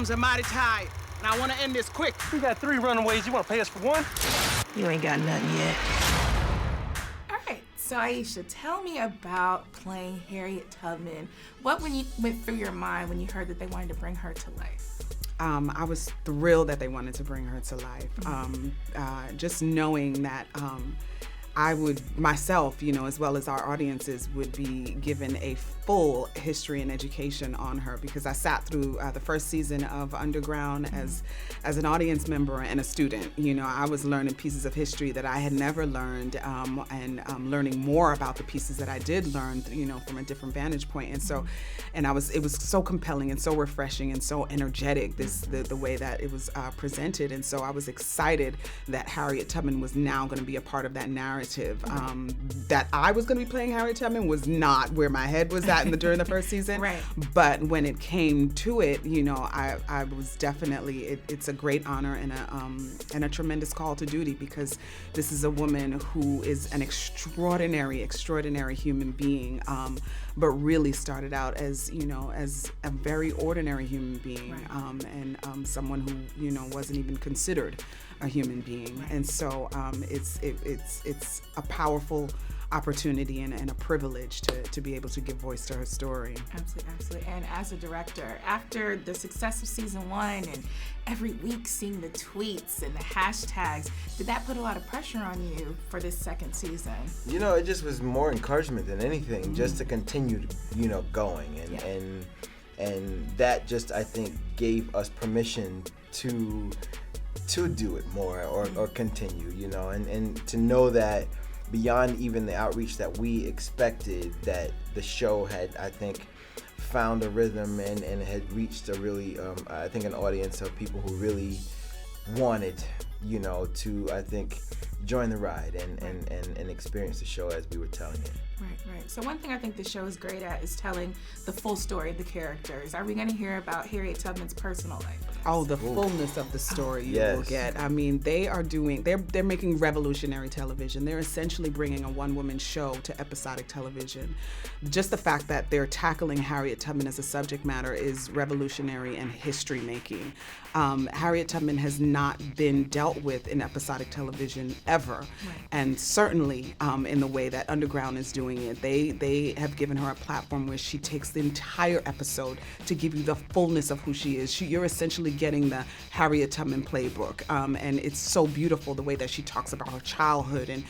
arms are mighty tired, and I want to end this quick. We got 3 runaways. You want to pay us for 1? You ain't got nothing yet. All right, so Aisha, tell me about playing Harriet Tubman. What went through your mind when you heard that they wanted to bring her to life? I was thrilled that they wanted to bring her to life. Just knowing that I would, myself, as well as our audiences, would be given a full history and education on her, because I sat through the first season of Underground as an audience member and a student. I was learning pieces of history that I had never learned, and learning more about the pieces that I did learn, from a different vantage point. And so, it was so compelling and so refreshing and so energetic, the way that it was presented. And so I was excited that Harriet Tubman was now going to be a part of that narrative. That I was going to be playing Harriet Tubman was not where my head was at during the first season. Right. But when it came to it, I was definitely, it's a great honor and a tremendous call to duty, because this is a woman who is an extraordinary human being, but really started out as a very ordinary human being, right. And someone who wasn't even considered a human being. Right. And so it's a powerful opportunity and a privilege to be able to give voice to her story. Absolutely. And as a director, after the success of season 1 and every week seeing the tweets and the hashtags, did that put a lot of pressure on you for this second season? It just was more encouragement than anything, just to continue, going. And that just, I think, gave us permission to do it more or continue, and to know that beyond even the outreach that we expected, that the show had, I think, found a rhythm and had reached a really, I think, an audience of people who really wanted, to, I think, join the ride and experience the show as we were telling it. Right. So one thing I think the show is great at is telling the full story of the characters. Are we going to hear about Harriet Tubman's personal life? Oh, the fullness of the story you yes. will get. I mean, they're making revolutionary television. They're essentially bringing a one-woman show to episodic television. Just the fact that they're tackling Harriet Tubman as a subject matter is revolutionary and history-making. Harriet Tubman has not been dealt with in episodic television ever, Right. and certainly in the way that Underground is doing it. They have given her a platform where she takes the entire episode to give you the fullness of who she is. You're essentially getting the Harriet Tubman playbook, and it's so beautiful the way that she talks about her childhood and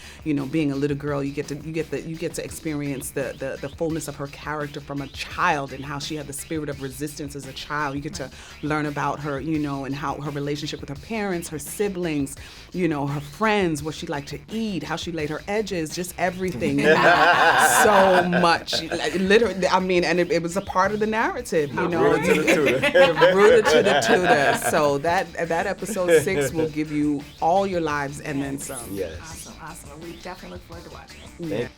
being a little girl. You get to experience the fullness of her character from a child and how she had the spirit of resistance as a child. You get to learn about her, and how her relationship with her parents, her siblings, her friends, what she liked to eat, how she laid her edges, just everything. So much, literally. I mean, and it was a part of the narrative, Rooted to the tutor. Rooted to the tutor. So that episode 6 will give you all your lives and then some. Yes. Awesome. We definitely look forward to watching it. Yeah.